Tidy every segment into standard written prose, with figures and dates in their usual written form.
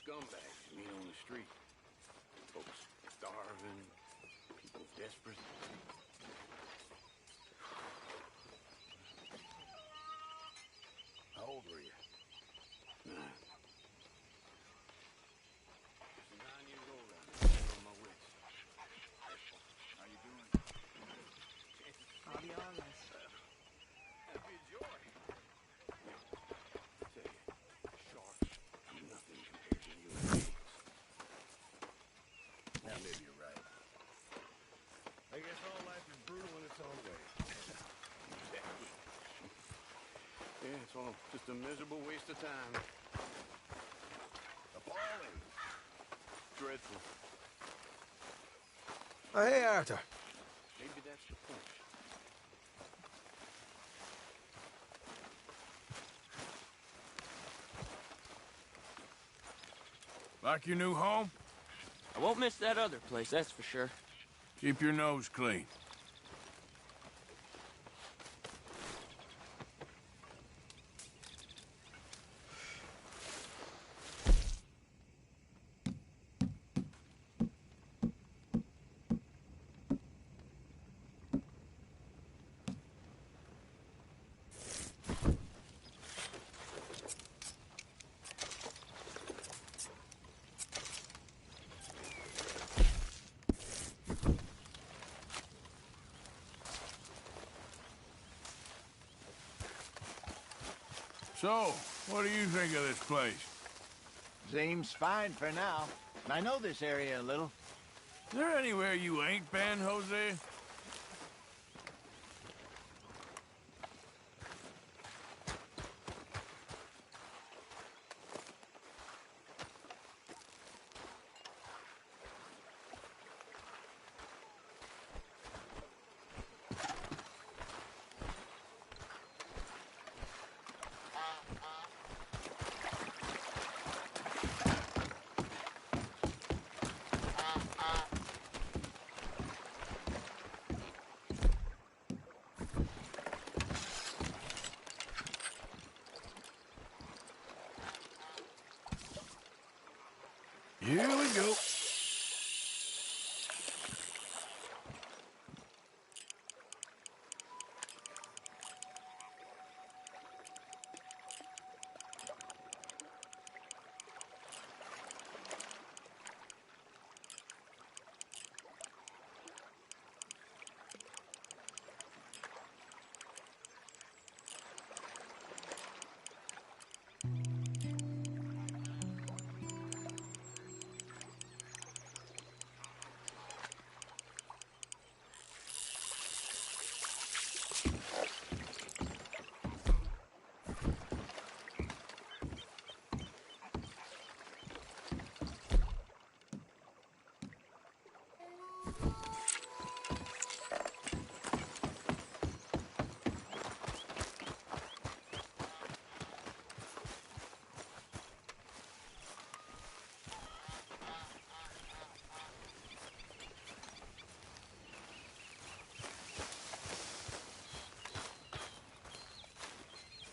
scumbags you meet on the street. Folks starving, people desperate. How old were you? 9. Just 9 years old out there, on my wits. How you doing? I'll be honest. That'd be a joy. I tell you, sharks are nothing compared to human beings. Now, maybe you're right. I guess all life is brutal in its own way. Exactly. Yeah, it's all just a miserable waste of time. Appalling. Dreadful. Oh, hey, Arthur. Maybe that's the point. Like your new home? I won't miss that other place, that's for sure. Keep your nose clean. So, what do you think of this place? Seems fine for now. I know this area a little. Is there anywhere you ain't been, Jose? Here we go.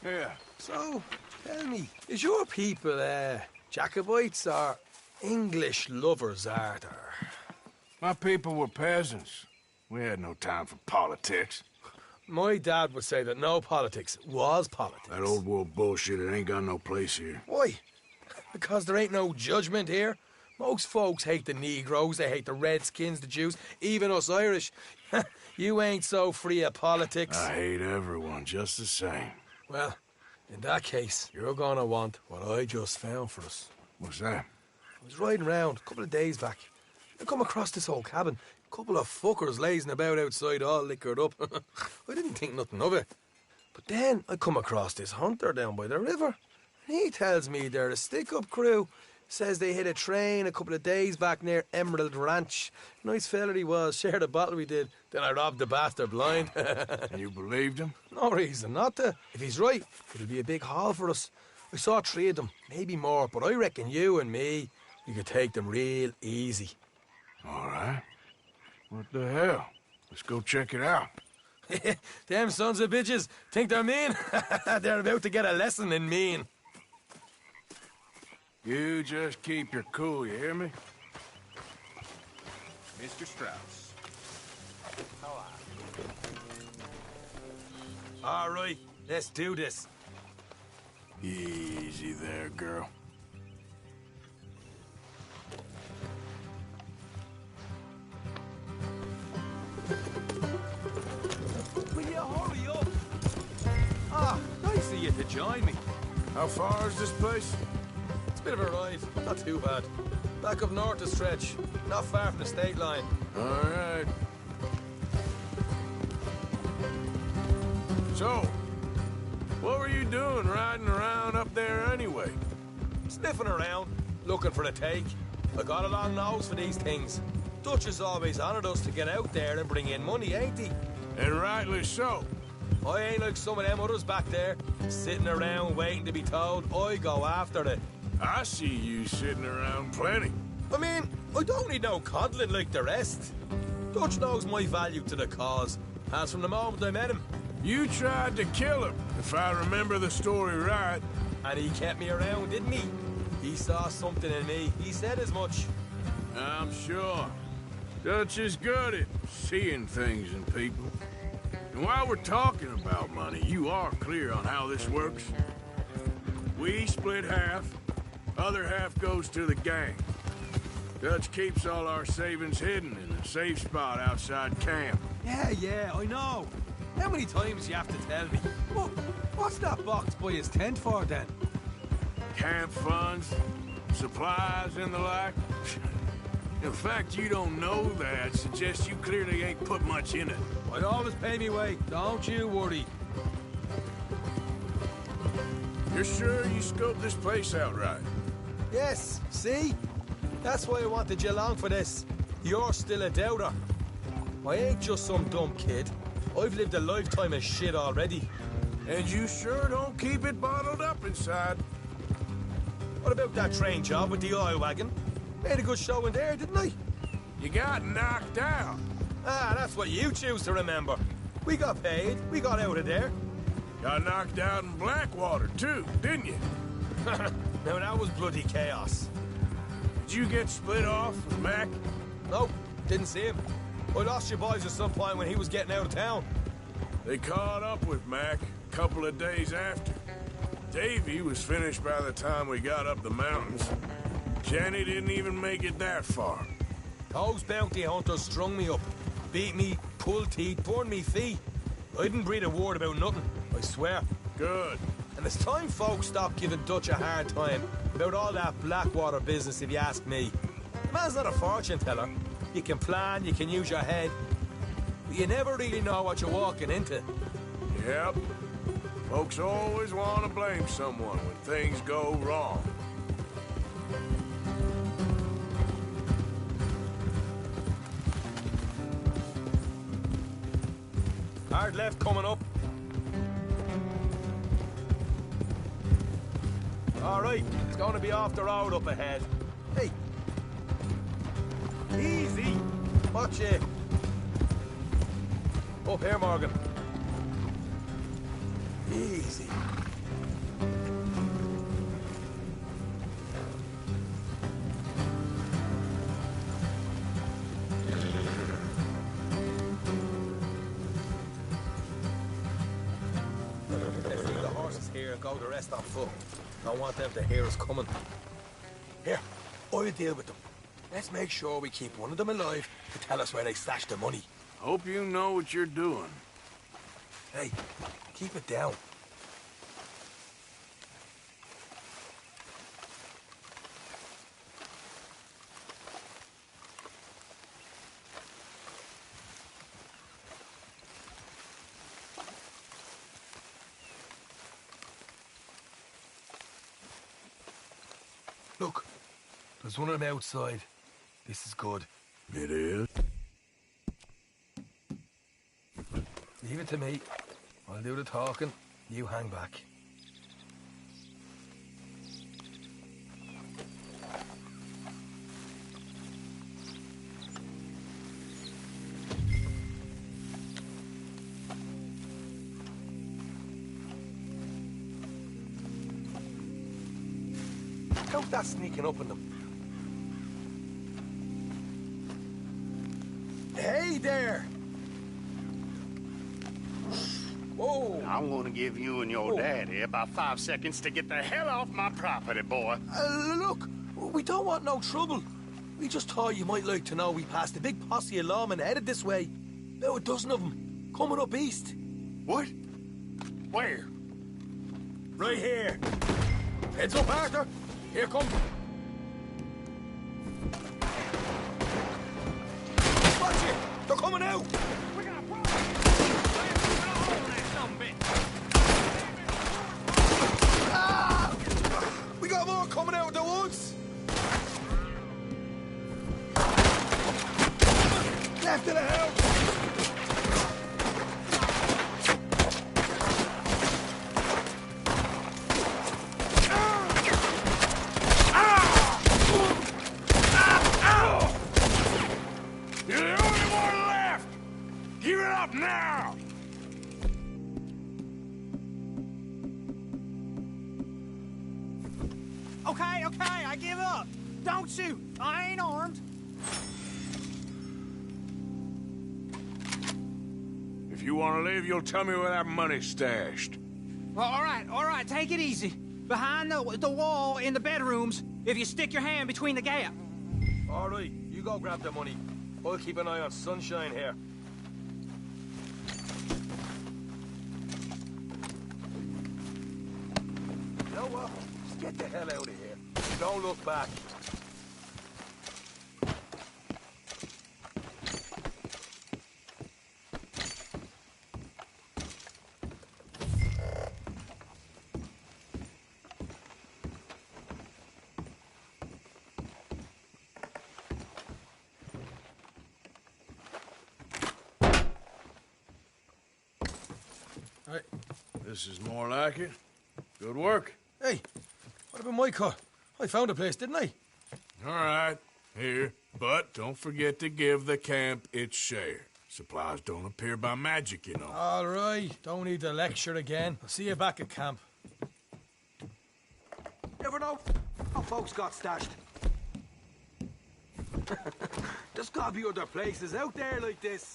Yeah. So, tell me, is your people, Jacobites or English lovers, Arthur? My people were peasants. We had no time for politics. My dad would say that no politics was politics. That old world bullshit, it ain't got no place here. Why? Because there ain't no judgment here. Most folks hate the Negroes, they hate the Redskins, the Jews, even us Irish. You ain't so free of politics. I hate everyone just the same. Well, in that case, you're gonna want what I just found for us. What's that? I was riding around a couple of days back. I come across this old cabin. A couple of fuckers lazing about outside all liquored up. I didn't think nothing of it. But then I come across this hunter down by the river. And he tells me they're a stick-up crew. Says they hit a train a couple of days back near Emerald Ranch. Nice fella he was, shared a bottle we did. Then I robbed the bastard blind. And you believed him? No reason not to. If he's right, it'll be a big haul for us. I saw 3 of them, maybe more, but I reckon you and me, we could take them real easy. All right. What the hell? Let's go check it out. Them sons of bitches think they're mean. They're about to get a lesson in mean. You just keep your cool, you hear me? Mr. Strauss. All right, let's do this. Easy there, girl. Will you hurry up? Ah, nice of you to join me. How far is this place? It's a bit of a ride, not too bad. Back up north a stretch, not far from the state line. All right. So, what were you doing riding around up there anyway? Sniffing around, looking for a take. I got a long nose for these things. Dutch has always honoured us to get out there and bring in money, ain't he? And rightly so. I ain't like some of them others back there, sitting around waiting to be told. I go after it. I see you sitting around plenty. I mean, I don't need no coddling like the rest. Dutch knows my value to the cause, as from the moment I met him. You tried to kill him, if I remember the story right. And he kept me around, didn't he? He saw something in me. He said as much. I'm sure. Dutch is good at seeing things in people. And while we're talking about money, you are clear on how this works. We split half, other half goes to the gang. Dutch keeps all our savings hidden in a safe spot outside camp. Yeah, I know. How many times you have to tell me? What's that box by his tent for, then? Camp funds, supplies, and the like. In fact, you don't know that suggests you clearly ain't put much in it. I'd always pay me way, don't you worry. You're sure you scoped this place out right? Yes, see? That's why I wanted you along for this. You're still a doubter. I ain't just some dumb kid. I've lived a lifetime of shit already. And you sure don't keep it bottled up inside. What about that train job with the oil wagon? Made a good show in there, didn't I? You got knocked out. Ah, that's what you choose to remember. We got paid. We got out of there. Got knocked out in Blackwater, too, didn't you? Now, that was bloody chaos. Did you get split off with Mac? Nope, didn't see him. I lost your boys at some point when he was getting out of town. They caught up with Mac a couple of days after. Davy was finished by the time we got up the mountains. Jenny didn't even make it that far. Those bounty hunters strung me up, beat me, pulled teeth, burned me feet. I didn't breathe a word about nothing, I swear. Good. And it's time folks stopped giving Dutch a hard time about all that Blackwater business, if you ask me. The man's not a fortune teller. You can plan, you can use your head, but you never really know what you're walking into. Yep. Folks always want to blame someone when things go wrong. Hard left coming up. All right, it's going to be off the road up ahead. Hey. Easy. Watch it. Up here, Morgan. Easy. Let's leave the horses here and go the rest on foot. Don't want them to hear us coming. Here, I'll deal with them. Let's make sure we keep one of them alive to tell us where they stashed the money. Hope you know what you're doing. Hey, keep it down. Look, there's one of them outside. This is good. It is? Leave it to me. I'll do the talking. You hang back. How's that sneaking up on them? Hey there! Whoa! I'm gonna give you and your daddy about 5 seconds to get the hell off my property, boy. Look, we don't want no trouble. We just thought you might like to know we passed a big posse of lawmen headed this way. About a dozen of them, coming up east. What? Where? Right here. Heads up, Arthur. Here come. Watch it! They're coming out! We got a problem. Ah! We got more coming out of the woods! Left of the house! You're the only one left! Give it up now! Okay, I give up. Don't shoot. I ain't armed. If you want to leave, you'll tell me where that money's stashed. Well, all right, take it easy. Behind the wall in the bedrooms, if you stick your hand between the gap. All right, you go grab the money. I'll keep an eye on Sunshine here. You know what? Just get the hell out of here. Don't look back. This is more like it. Good work. Hey, what about my car? I found a place, didn't I? All right, here. But don't forget to give the camp its share. Supplies don't appear by magic, you know. All right, don't need the lecture again. I'll see you back at camp. Never know how folks got stashed. There's gotta be other places out there like this.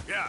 Yeah.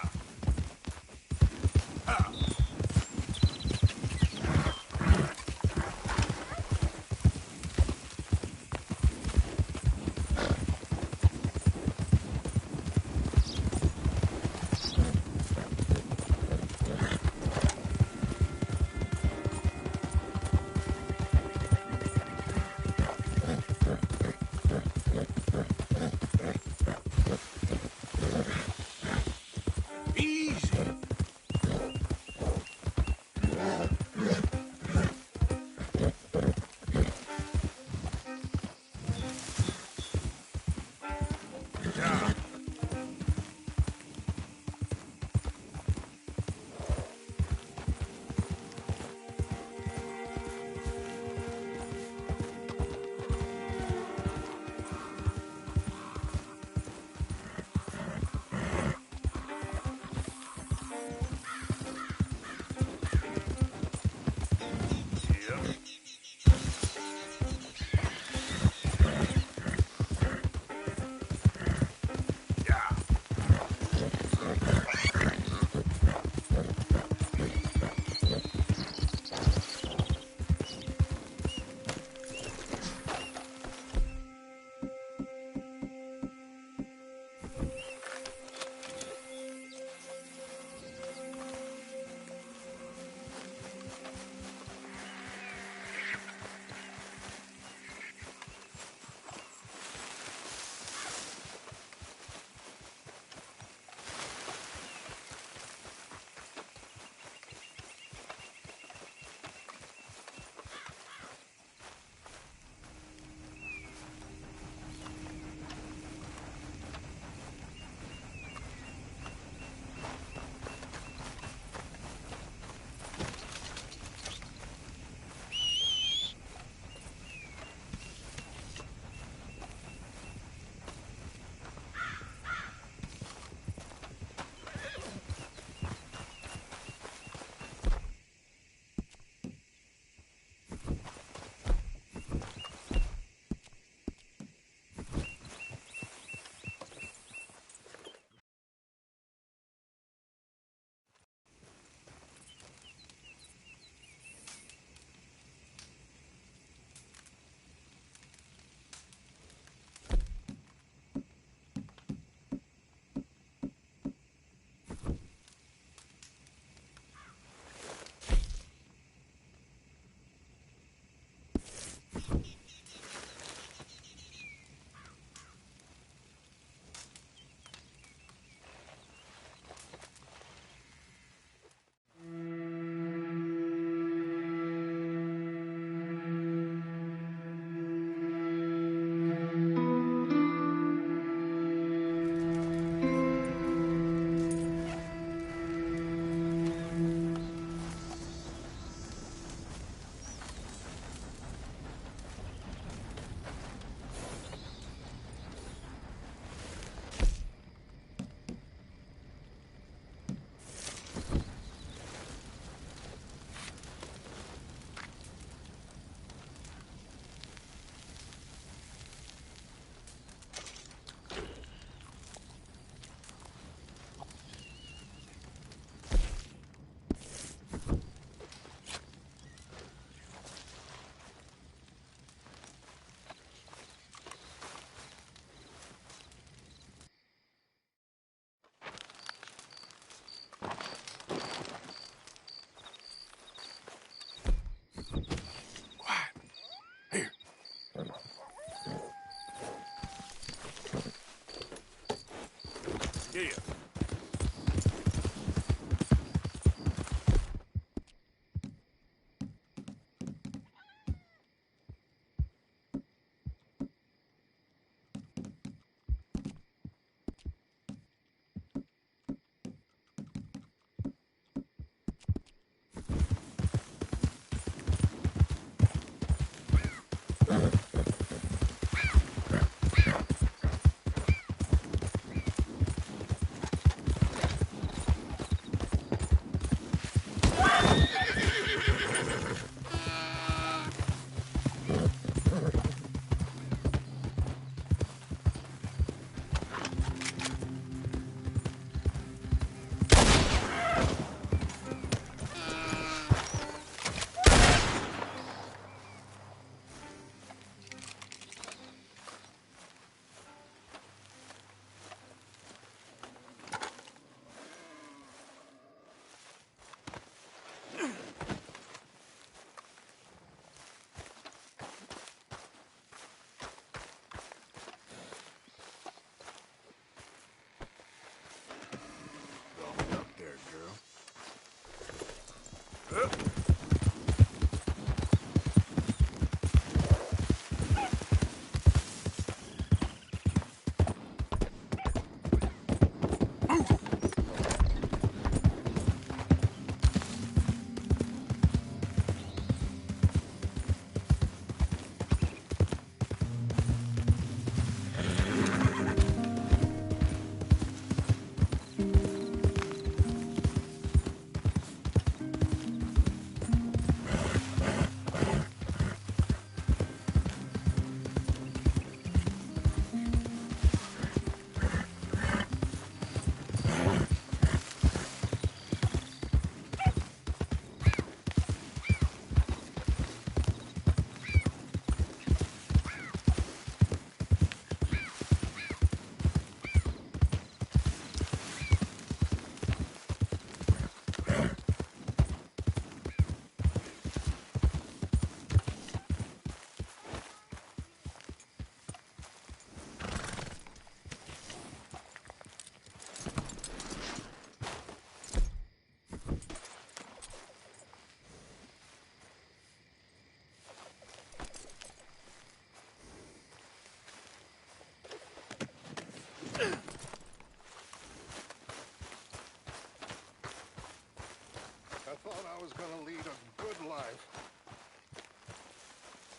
I thought I was going to lead a good life.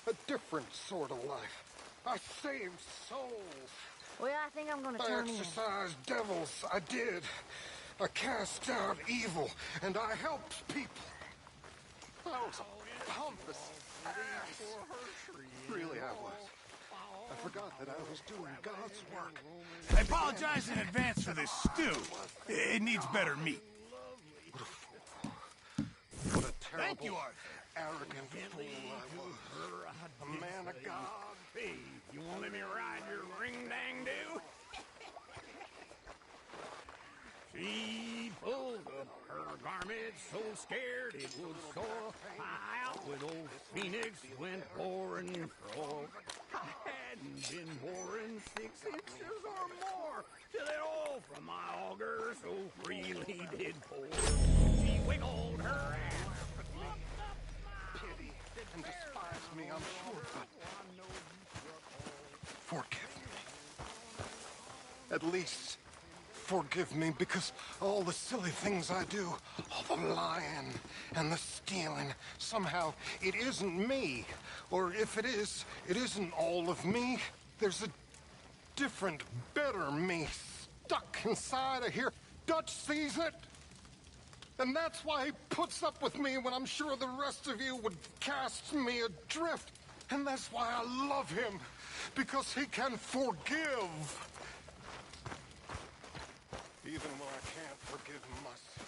A different sort of life. I saved souls. Well, I think I'm gonna I turn in. exorcised devils. I did. I cast out evil, and I helped people. I was a pompous ass. Really, I was. I forgot that I was doing God's work. I apologize in advance for this stew. It needs better meat. What a terrible, Thank you, Arthur. arrogant fool I was. A man of God. Hey, you won't let me ride your ring-dang-do? She pulled up her garment so scared it would soar. High out with old Phoenix went pouring fro. I hadn't been boring 6 inches or more till it all from my auger so freely did pour. She wiggled her ass. Pity and despise me, I'm sure, but forgive me. At least forgive me, because all the silly things I do, all the lying and the stealing, somehow it isn't me. Or if it is, it isn't all of me. There's a different, better me stuck inside of here. Dutch sees it. And that's why he puts up with me when I'm sure the rest of you would cast me adrift. And that's why I love him, because he can forgive. Even when I can't forgive myself.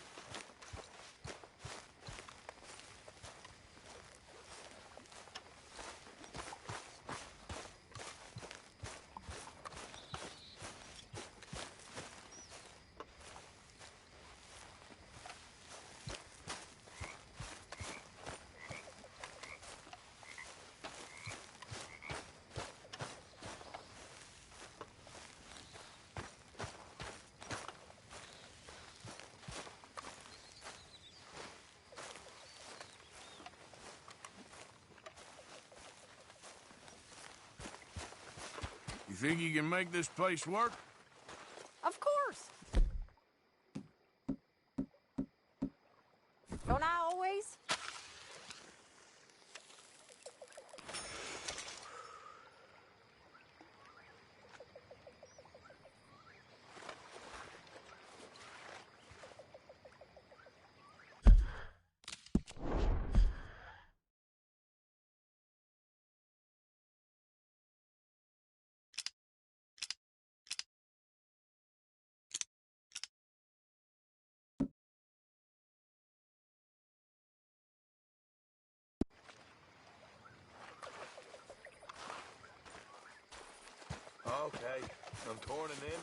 You think you can make this place work? Of course. Don't I always? Okay, I'm turning in.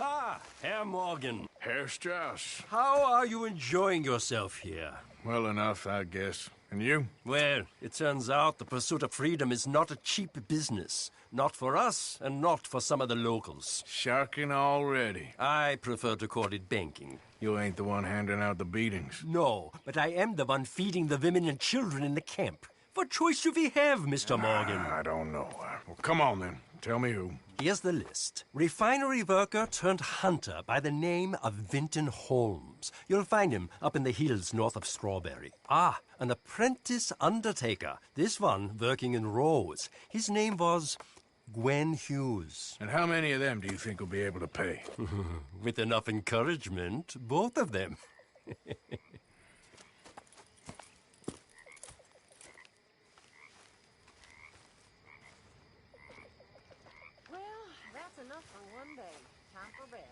Ah, Herr Morgan. Herr Strauss. How are you enjoying yourself here? Well enough, I guess. And you? Well, it turns out the pursuit of freedom is not a cheap business. Not for us, and not for some of the locals. Sharking already. I prefer to call it banking. You ain't the one handing out the beatings. No, but I am the one feeding the women and children in the camp. What choice do we have, Mr. Morgan? I don't know. Well, come on then. Tell me who. Here's the list. Refinery worker turned hunter by the name of Vinton Holmes. You'll find him up in the hills north of Strawberry. Ah, an apprentice undertaker. This one working in Rose. His name was Gwen Hughes. And how many of them do you think will be able to pay? With enough encouragement, both of them. Well, that's enough for one day. Time for bed.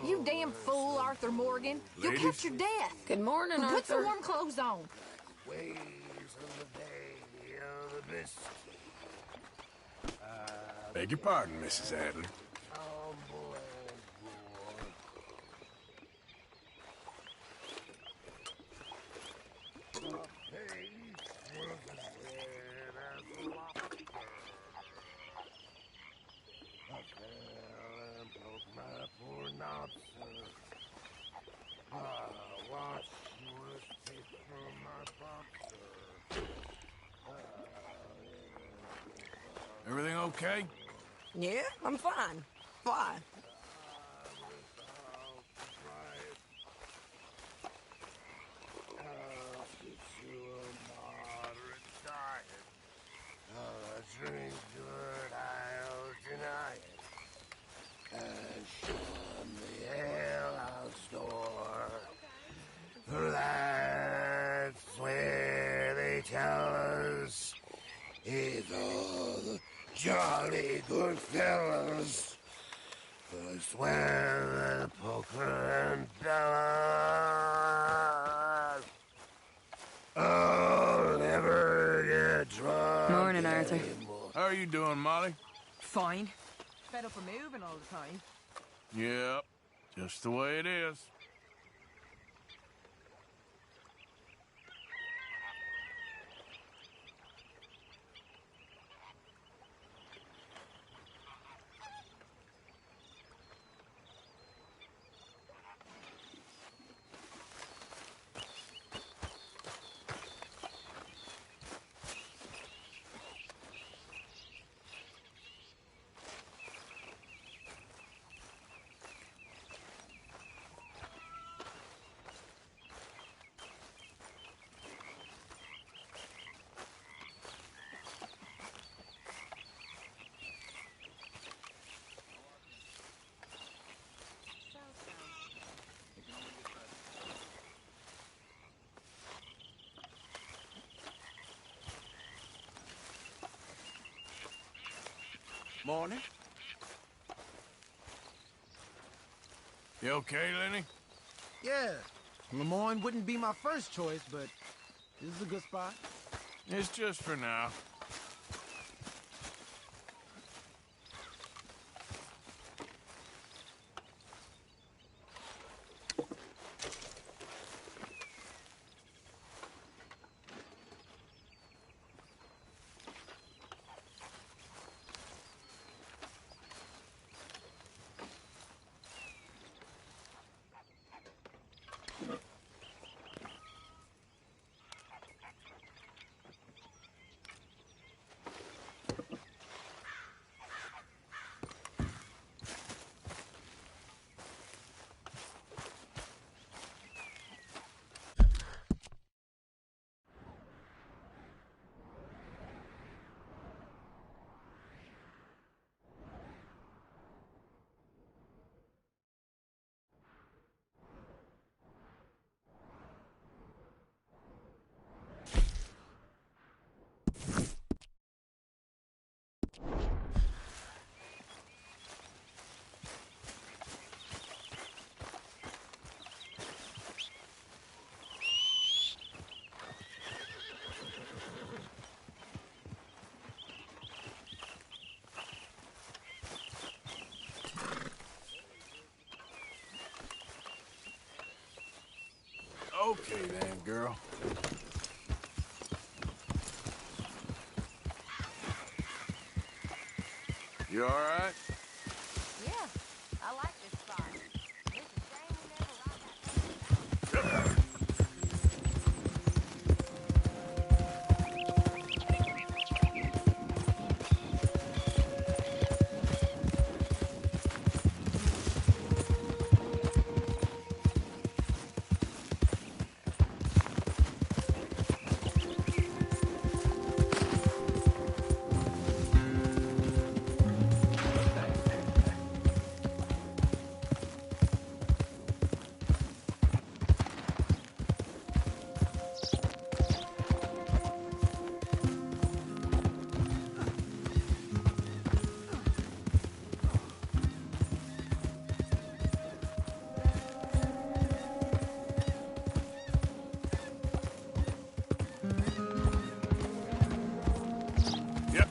You damn fool, Arthur Morgan. You'll Ladies? catch your death. Good morning, Put some Arthur. warm clothes on. Ways of the day of the biscuit. Beg your pardon, Mrs. Adler. Everything okay? Yeah, I'm fine. Fine. Drink good, I'll deny it. And shun the ale I'll store. For that's where they tell us it's all the jolly good fellas. First when the poker and fellas. I'll never get drunk. Morning, Arthur. How are you doing, Molly? Fine. Fed up of moving all the time. Yep. Just the way it is. Morning. You okay, Lenny? Yeah, Lemoyne wouldn't be my first choice, but this is a good spot. It's just for now. Okay then, girl. You all right? Yeah, I like this spot. It's a shame we never ride that thing out. Yep.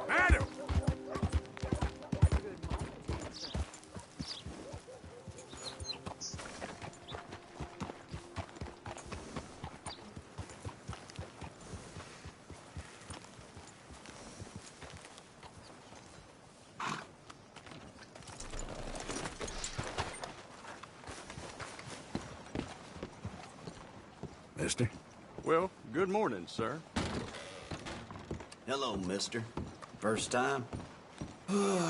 Adam! Mister? Well, good morning, sir. Hello, mister. First time?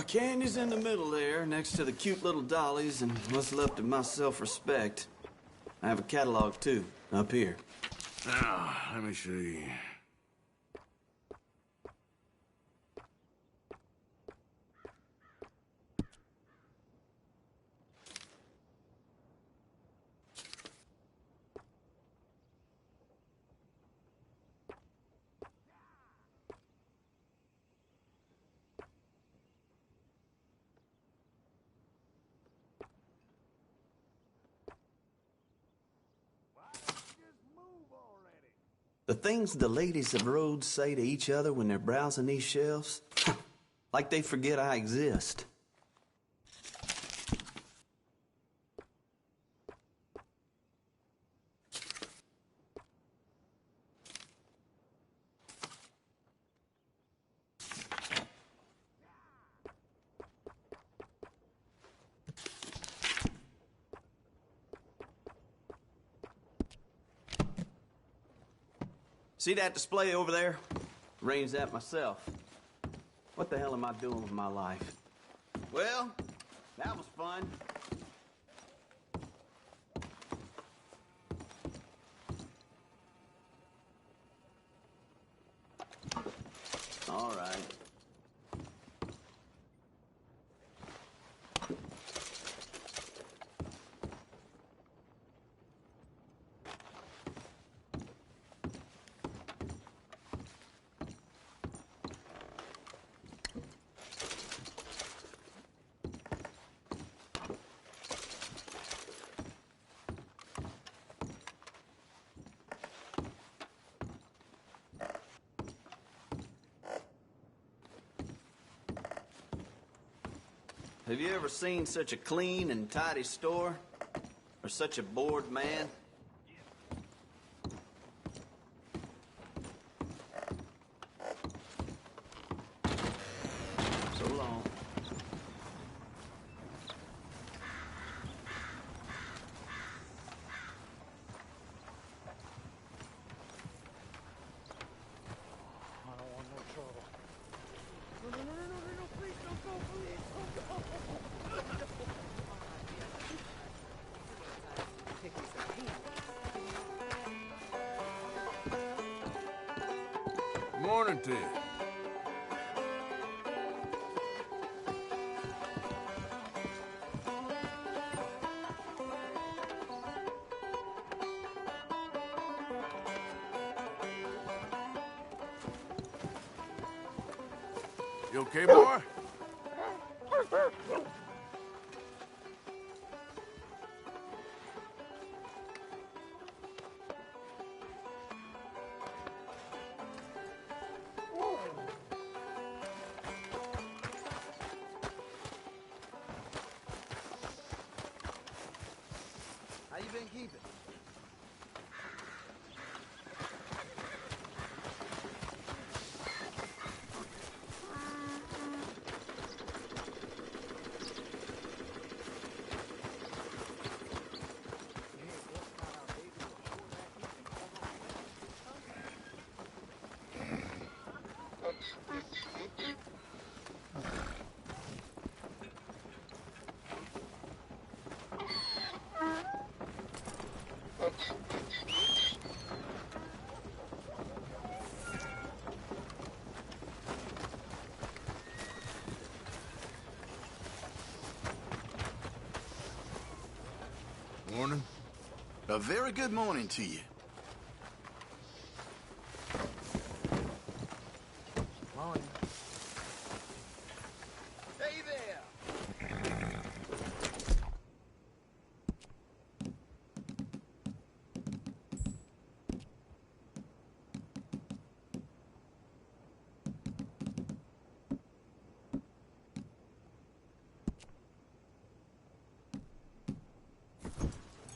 Candy's in the middle there, next to the cute little dollies and what's left of my self-respect. I have a catalog, too, up here. Now, let me see. The things the ladies of Rhodes say to each other when they're browsing these shelves, like they forget I exist. See that display over there? Arranged that myself. What the hell am I doing with my life? Well, that was fun. All right. Have you ever seen such a clean and tidy store? Or such a bored man? So long. I don't want no trouble. No, please don't go, please don't go. Morning to you. You okay, boy? How you been keeping? Morning. A very good morning to you. Morning. Hey there!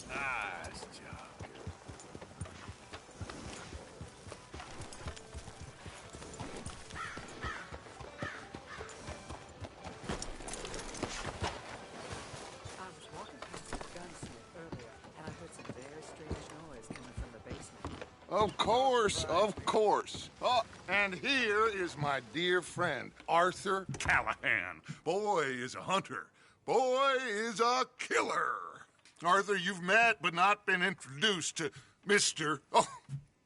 Nice job. I was walking past the gunsmith earlier, and I heard some very strange noise coming from the basement. Of course. Oh, and here is my dear friend, Arthur Callahan. Boy is a hunter. Boy is a killer. Arthur, you've met but not been introduced to Mr. Oh,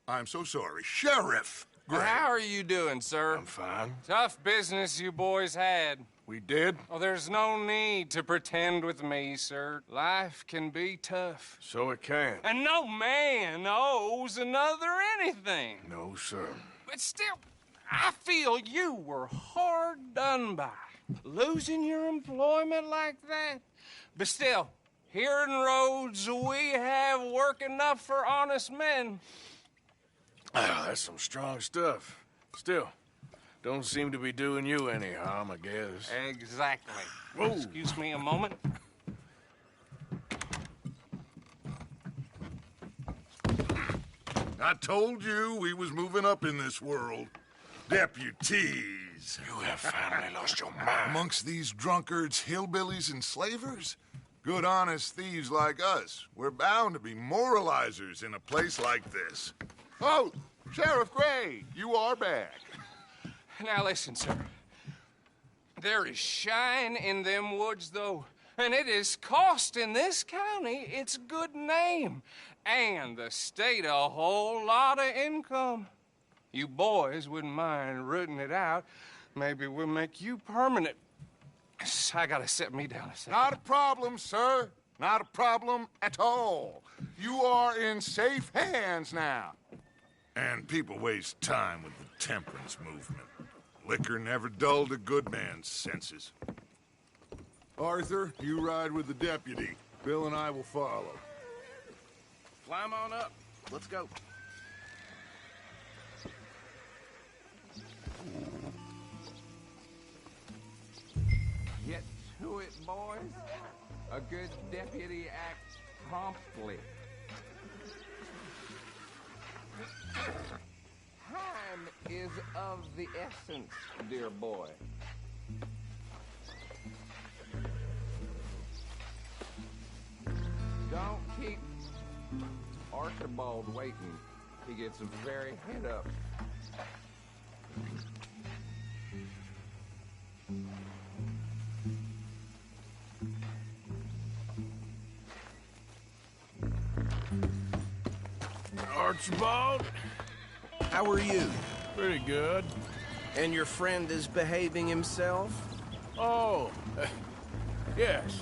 I'm so sorry, Sheriff Gray. How are you doing, sir? I'm fine. Tough business you boys had. We did? Oh, there's no need to pretend with me, sir. Life can be tough. So it can. And no man owes another anything. No, sir. But still, I feel you were hard done by. Losing your employment like that. But still, here in Rhodes, we have work enough for honest men. Ah, that's some strong stuff. Still, don't seem to be doing you any harm, I guess. Exactly. Whoa. Excuse me a moment. I told you we was moving up in this world. Deputies. You have finally lost your mind. Amongst these drunkards, hillbillies, and slavers? Good, honest thieves like us. We're bound to be moralizers in a place like this. Oh, Sheriff Gray, you are back. Now listen, sir. There is shine in them woods, though, and it is costing this county its good name and the state a whole lot of income. You boys wouldn't mind rooting it out. Maybe we'll make you permanent. I gotta set me down a second. Not a problem, sir. Not a problem at all. You are in safe hands now. And people waste time with the temperance movement. Liquor never dulled a good man's senses. Arthur, you ride with the deputy. Bill and I will follow. Climb on up. Let's go. Get to it, boys. A good deputy acts promptly. Time is of the essence, dear boy. Don't keep Archibald waiting. He gets very head up. Archibald? How are you? Pretty good. And your friend is behaving himself? Oh, yes.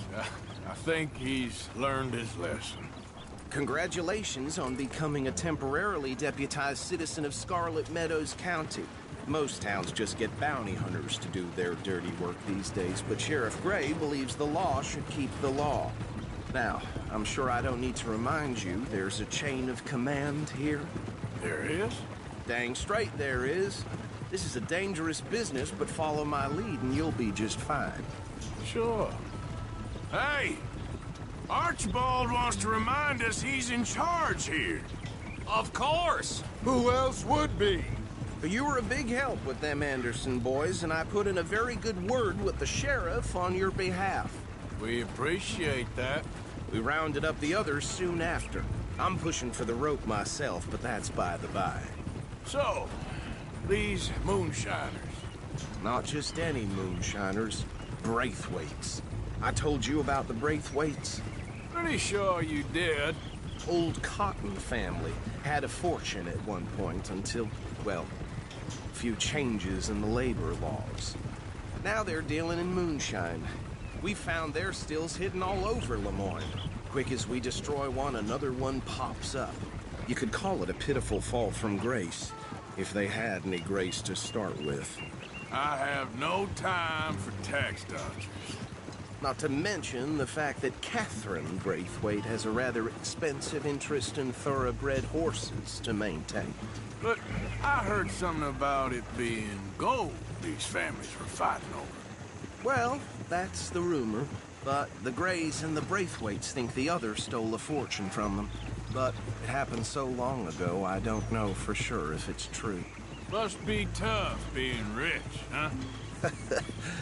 I think he's learned his lesson. Congratulations on becoming a temporarily deputized citizen of Scarlet Meadows County. Most towns just get bounty hunters to do their dirty work these days, but Sheriff Gray believes the law should keep the law. Now, I'm sure I don't need to remind you there's a chain of command here. There is? Dang straight there is. This is a dangerous business, but follow my lead and you'll be just fine. Sure. Hey! Archibald wants to remind us he's in charge here. Of course! Who else would be? But you were a big help with them Anderson boys, and I put in a very good word with the sheriff on your behalf. We appreciate that. We rounded up the others soon after. I'm pushing for the rope myself, but that's by the by. So, these moonshiners. Not just any moonshiners. Braithwaites. I told you about the Braithwaites? Pretty sure you did. Old Cotton family had a fortune at one point until, well, a few changes in the labor laws. Now they're dealing in moonshine. We found their stills hidden all over Lemoyne. Quick as we destroy one, another one pops up. You could call it a pitiful fall from grace, if they had any grace to start with. I have no time for tax dodgers. Not to mention the fact that Catherine Braithwaite has a rather expensive interest in thoroughbred horses to maintain. But I heard something about it being gold these families were fighting over. Well, that's the rumor. But the Grays and the Braithwaites think the other stole a fortune from them. But it happened so long ago, I don't know for sure if it's true. Must be tough being rich, huh?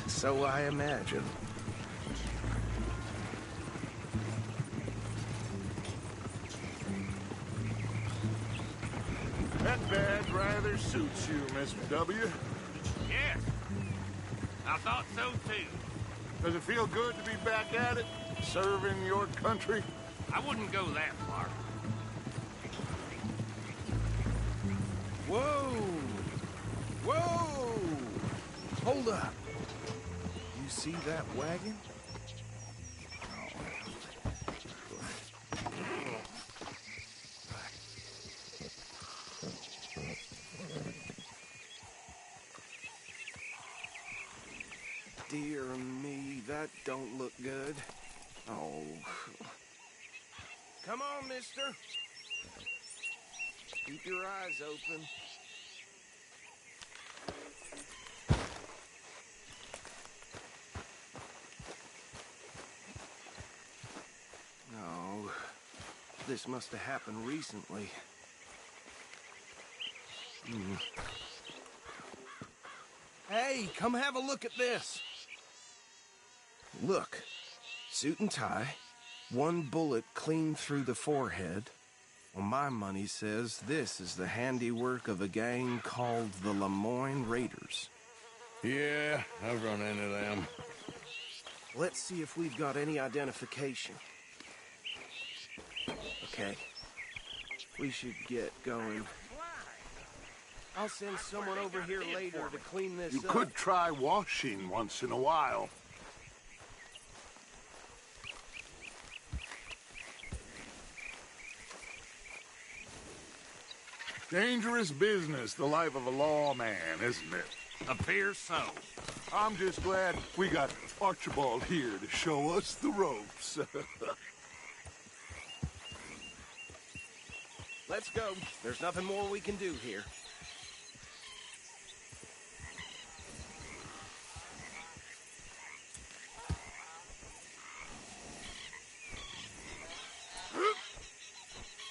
So I imagine. That badge rather suits you, Mr. W. Yes. I thought so, too. Does it feel good to be back at it, serving your country? I wouldn't go that far. Whoa! Whoa! Hold up. You see that wagon? Dear me, that don't look good. Oh. Come on, mister. Keep your eyes open. No. This must have happened recently. Hey, come have a look at this. Look, suit and tie, one bullet clean through the forehead. Well, my money says this is the handiwork of a gang called the Lemoyne Raiders. Yeah, I've run into them. Let's see if we've got any identification. Okay. We should get going. I'll send someone over here later to clean this You up. could try washing once in a while. Dangerous business, the life of a lawman, isn't it? Appears so. I'm just glad we got Archibald here to show us the ropes. Let's go. There's nothing more we can do here.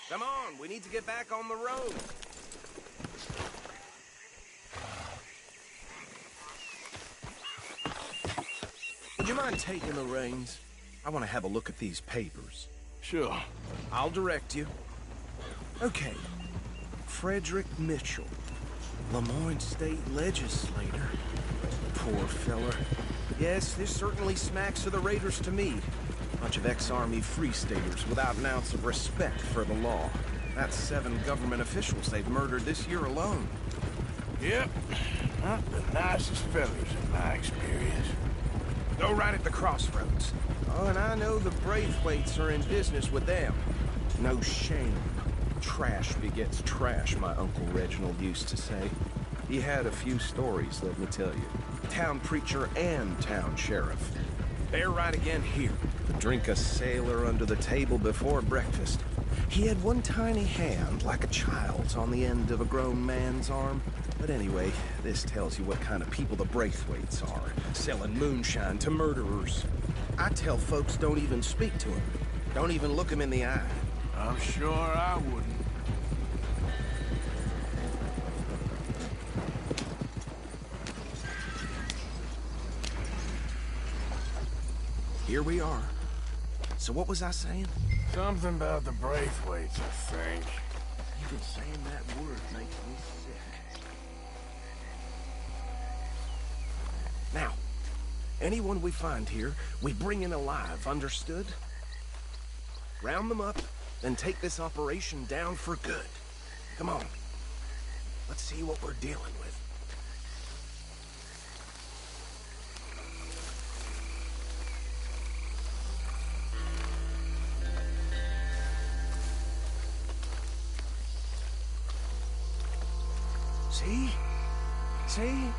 Come on, we need to get back on the road. Would you mind taking the reins? I want to have a look at these papers. Sure. I'll direct you. Okay. Frederick Mitchell, Lemoyne State Legislator. Poor fella. Yes, this certainly smacks of the Raiders to me. Bunch of ex-Army Free Staters without an ounce of respect for the law. That's 7 government officials they've murdered this year alone. Yep. Not the nicest fellas in my experience. Go right at the crossroads. Oh, and I know the Braithwaites are in business with them. No shame. Trash begets trash, my Uncle Reginald used to say. He had a few stories, let me tell you. Town preacher and town sheriff. They're right again here. Drink a sailor under the table before breakfast. He had one tiny hand, like a child's, on the end of a grown man's arm. But anyway, this tells you what kind of people the Braithwaites are, selling moonshine to murderers. I tell folks don't even speak to him. Don't even look him in the eye. I'm sure I wouldn't. Here we are. So what was I saying? Something about the Braithwaites, I think. Even saying that word makes me sick. Now, anyone we find here, we bring in alive, understood? Round them up, then take this operation down for good. Come on. Let's see what we're dealing with. See? See?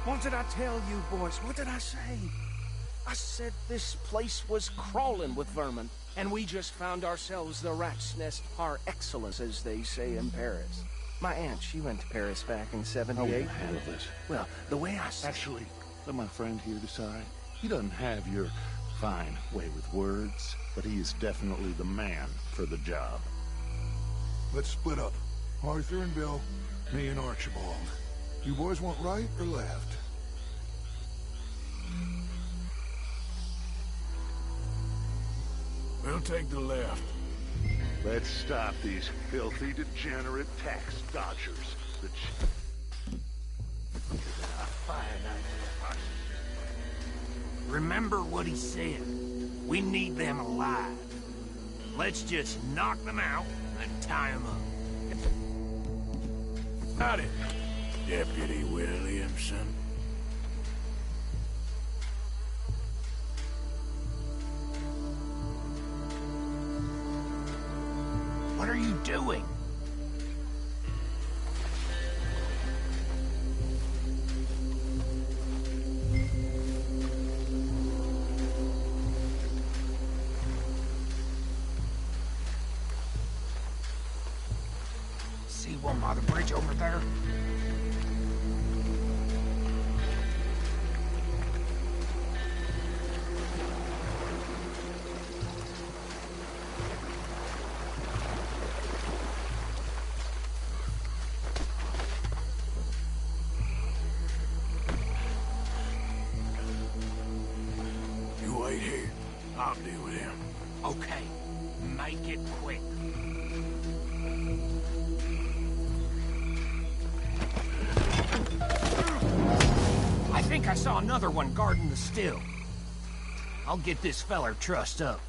What did I tell you, boys? What did I say? I said this place was crawling with vermin, and we just found ourselves the rat's nest par excellence, as they say in Paris. My aunt, she went to Paris back in '78. How will you handle this? Well, the way I see Actually, let my friend here decide. He doesn't have your fine way with words, but he is definitely the man for the job. Let's split up. Arthur and Bill, me and Archibald. You boys want right or left? We'll take the left. Let's stop these filthy, degenerate tax dodgers. Remember what he said. We need them alive. Let's just knock them out and tie them up. Got it, Deputy Williamson. What are you doing? See one by the bridge over there? You wait here. I'll deal with him. Okay, make it quick. I think I saw another one guarding the still. I'll get this feller trussed up.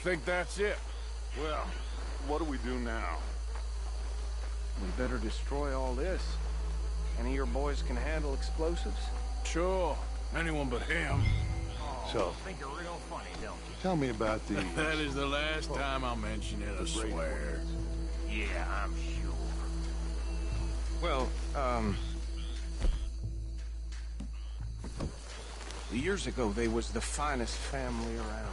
think that's it. Well, what do we do now? We better destroy all this. Any of your boys can handle explosives? Sure. Anyone but him. So, Think you're real funny, don't you? tell me about the... That is the last time I'll mention it, I swear. Yeah, I'm sure. Well, years ago, they was the finest family around.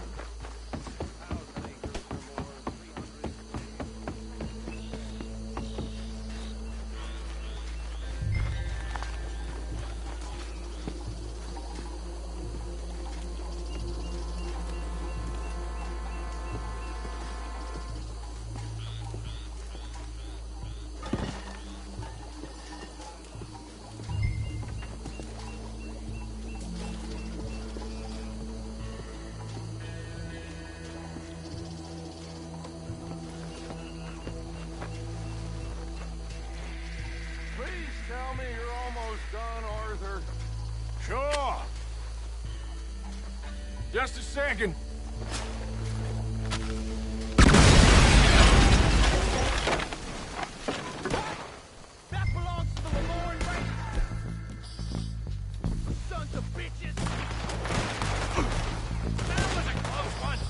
Please tell me you're almost done, Arthur. Sure. Just a second. That belongs to the Lemoyne Rangers! Sons of bitches! That was a close one!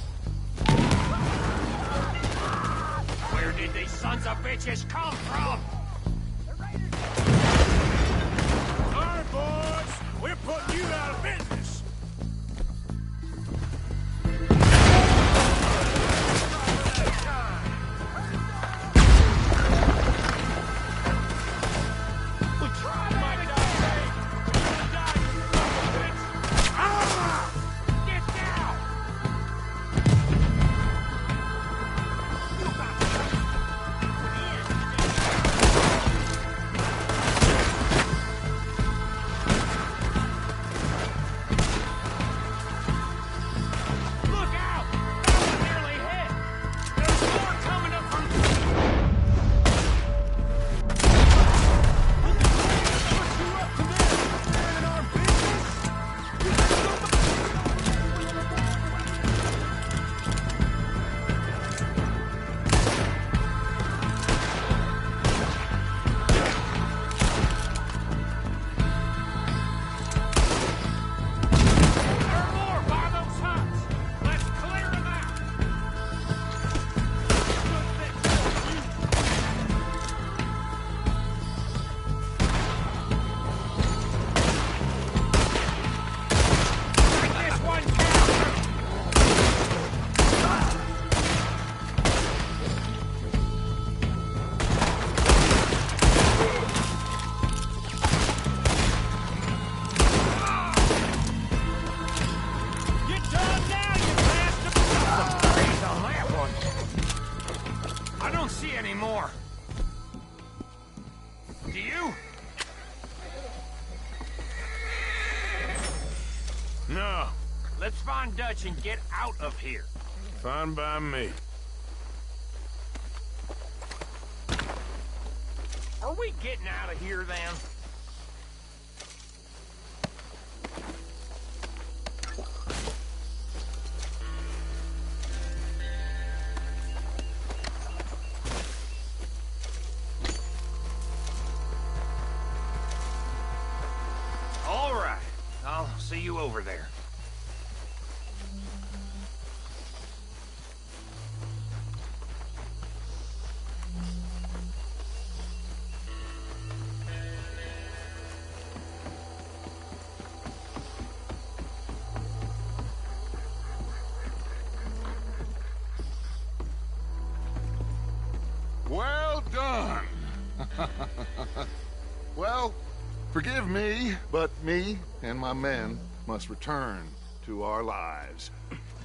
Where did these sons of bitches come from? Sorry, boys. We're putting you out of business. No. Let's find Dutch and get out of here. Fine by me. Are we getting out of here, then? All right. I'll see you over there. Well done. Well, forgive me, but me and my men must return to our lives.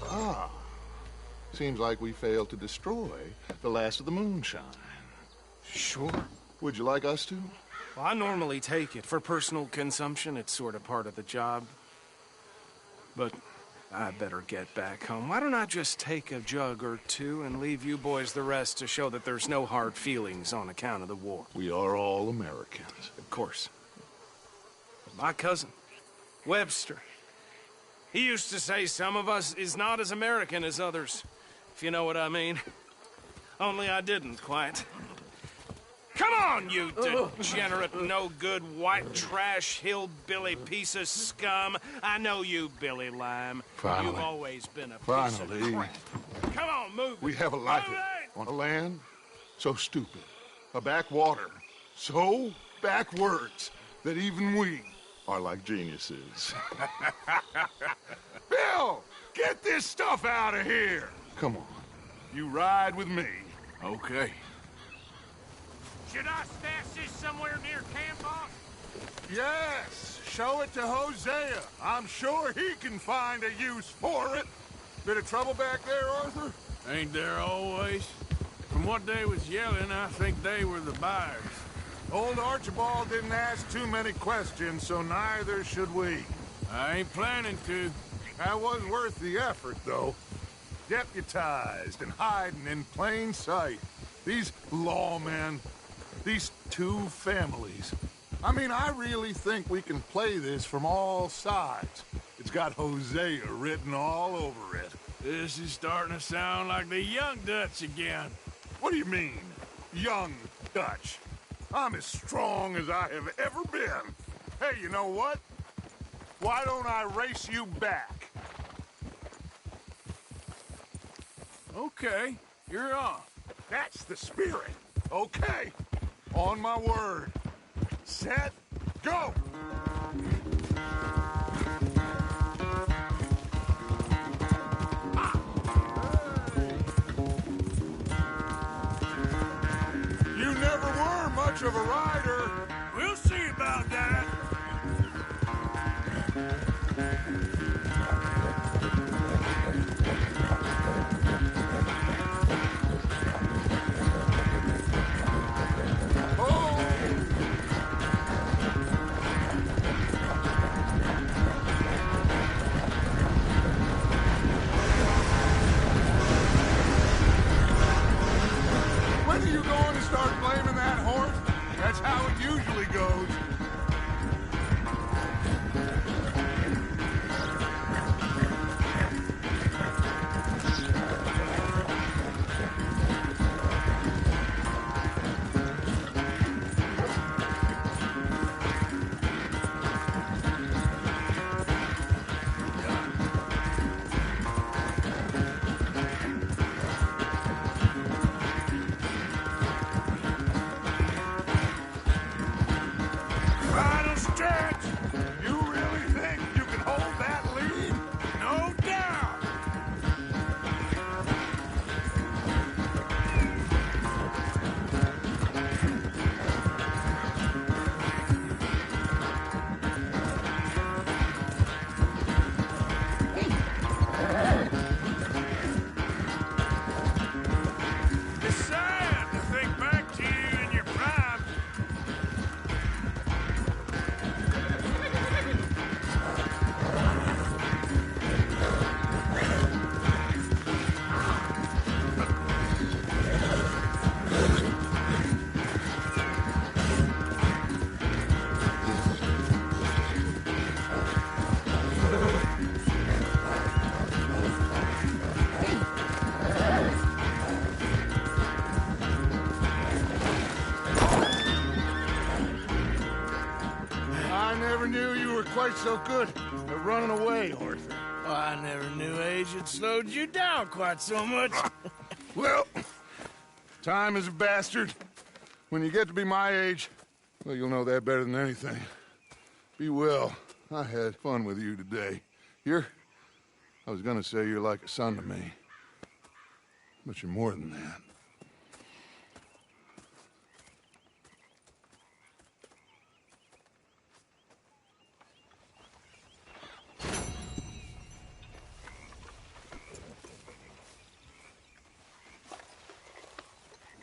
Ah, seems like we failed to destroy the last of the moonshine. Sure. Would you like us to? Well, I normally take it. For personal consumption, it's sort of part of the job. But I better get back home. Why don't I just take a jug or two and leave you boys the rest to show that there's no hard feelings on account of the war? We are all Americans. Of course. My cousin, Webster, he used to say some of us is not as American as others. if you know what I mean. Only I didn't quite. Come on, you degenerate, no-good, white trash, hillbilly piece of scum. I know you, Billy Lime. Finally. You've always been a piece of crap. Come on, move We it. have a life Move it. on a land so stupid, a backwater so backwards that even we are like geniuses. Bill, get this stuff out of here. Come on, you ride with me. Okay. Should I stash this somewhere near camp, boss? Yes, show it to Hosea. I'm sure he can find a use for it. Bit of trouble back there, Arthur? Ain't there always? From what they was yelling, I think they were the buyers. Old Archibald didn't ask too many questions, so neither should we. I ain't planning to. That was worth the effort, though. Deputized and hiding in plain sight. These lawmen, these two families. I mean, I really think we can play this from all sides. It's got Hosea written all over it. This is starting to sound like the Young Dutch again. What do you mean, Young Dutch? I'm as strong as I have ever been. Hey, you know what? Why don't I race you back? Okay, you're off. That's the spirit. Okay, on my word. Set, go! You never were much of a rider. We'll see about that. When are you going to start blaming that horse? That's how it usually goes. Final stretch! You really think you can hold that lead? No doubt! It's sad to think back to you in your prime. I never knew you were quite so good at running away, Arthur. I never knew age had slowed you down quite so much. Well, time is a bastard. When you get to be my age, well, you'll know that better than anything. Be well. I had fun with you today. I was gonna say you're like a son to me. But you're more than that.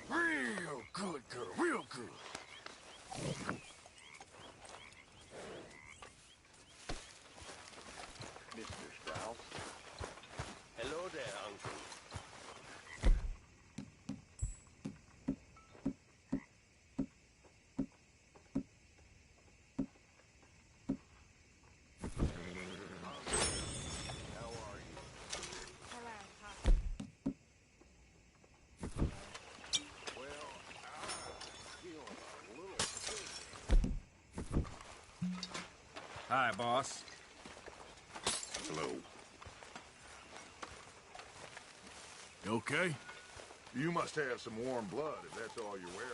Real good, girl, real good. Mr. Strauss. Hello there, Uncle. Hi, boss. Hello. You okay? You must have some warm blood if that's all you're wearing.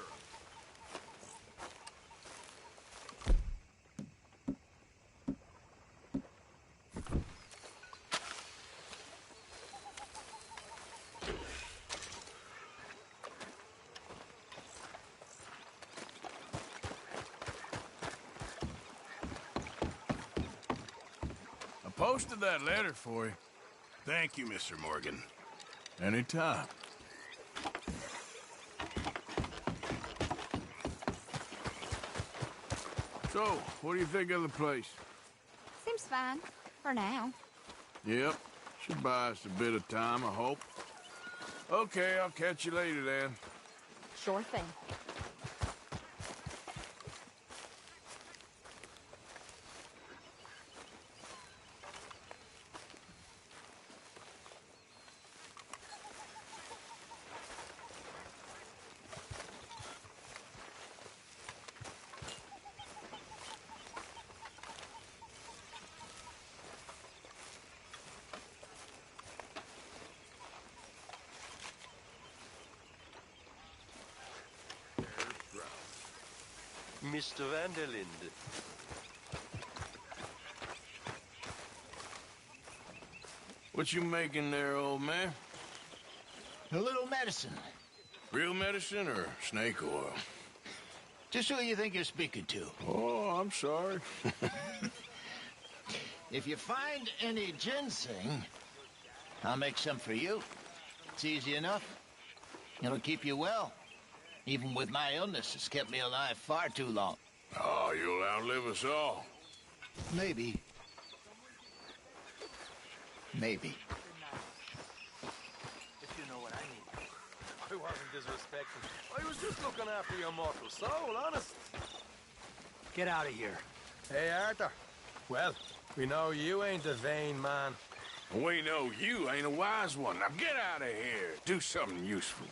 I posted that letter for you. Thank you, Mr. Morgan. Anytime. So, what do you think of the place? Seems fine. For now. Yep. Should buy us a bit of time, I hope. Okay, I'll catch you later then. Sure thing. Mr. Vanderlinde. What you making there, old man? A little medicine. Real medicine or snake oil? Just who you think you're speaking to. Oh, I'm sorry. If you find any ginseng, I'll make some for you. It's easy enough. It'll keep you well. Even with my illness, it's kept me alive far too long. Oh, you'll outlive us all. Maybe. Maybe. If you know what I mean. I wasn't disrespectful. I was just looking after your mortal soul, honest. Get out of here. Hey, Arthur. Well, we know you ain't a vain man. We know you ain't a wise one. Now get out of here. Do something useful.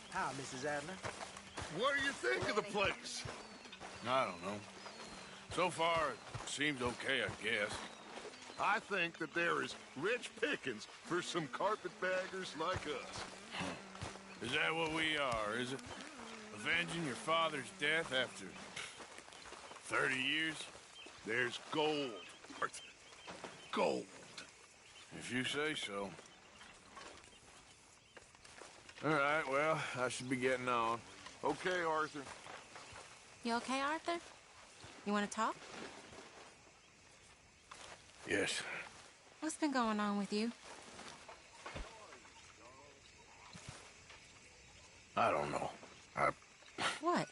How, Mrs. Adler? What do you think of the place? I don't know. So far, it seems okay, I guess. I think that there is rich pickings for some carpetbaggers like us. Is that what we are, is it? Avenging your father's death after 30 years? There's gold, Arthur. Gold. If you say so. All right, well, I should be getting on. Okay, Arthur. You okay, Arthur? You want to talk? Yes. What's been going on with you? I don't know. I've What?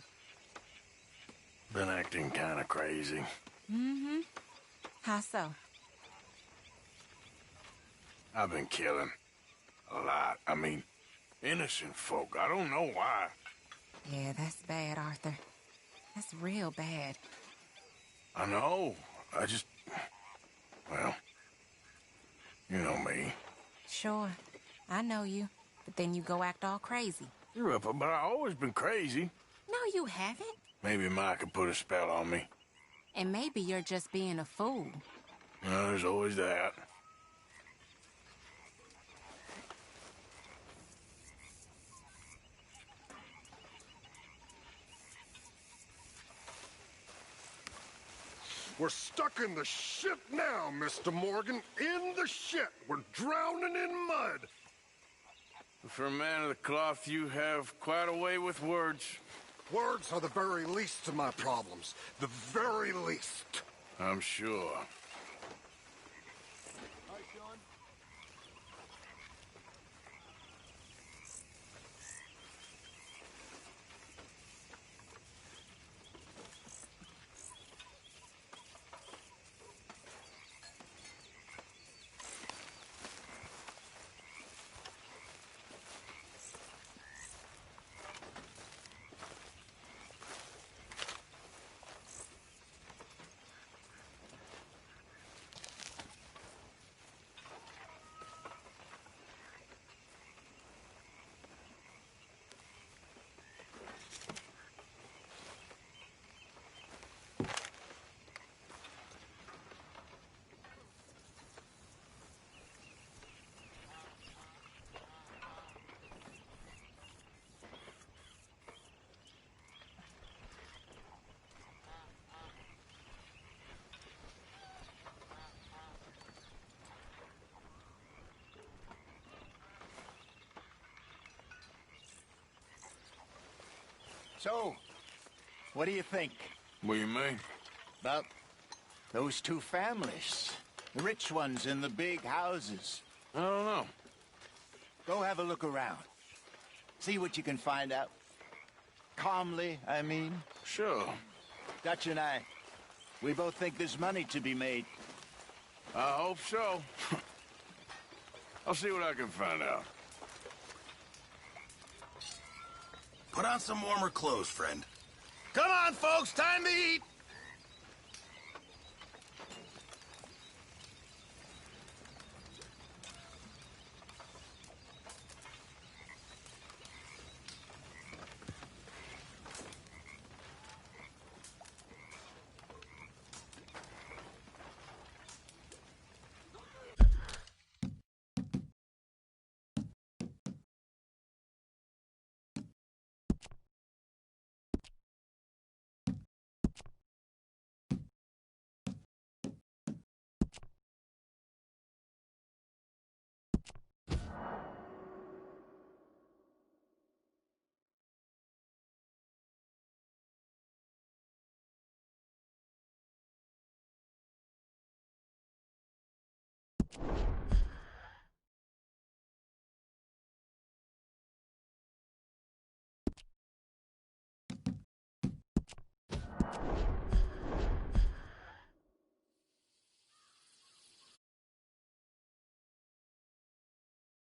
been acting kind of crazy. Mm-hmm. How so? I've been killing. A lot. I mean, innocent folk. I don't know why. Yeah, that's bad, Arthur. That's real bad. I know. I just... Well, you know me. Sure. I know you. But then you go act all crazy. You're up, but I've always been crazy. No, you haven't. Maybe Micah put a spell on me. And maybe you're just being a fool. Well, there's always that. We're stuck in the shit now, Mr. Morgan. In the shit. We're drowning in mud. For a man of the cloth, you have quite a way with words. Words are the very least of my problems. The very least. I'm sure. So, what do you think? What do you mean? About those two families. The rich ones in the big houses. I don't know. Go have a look around. See what you can find out. Calmly, I mean. Sure. Dutch and I, we both think there's money to be made. I hope so. I'll see what I can find out. Put on some warmer clothes, friend. Come on, folks, time to eat! You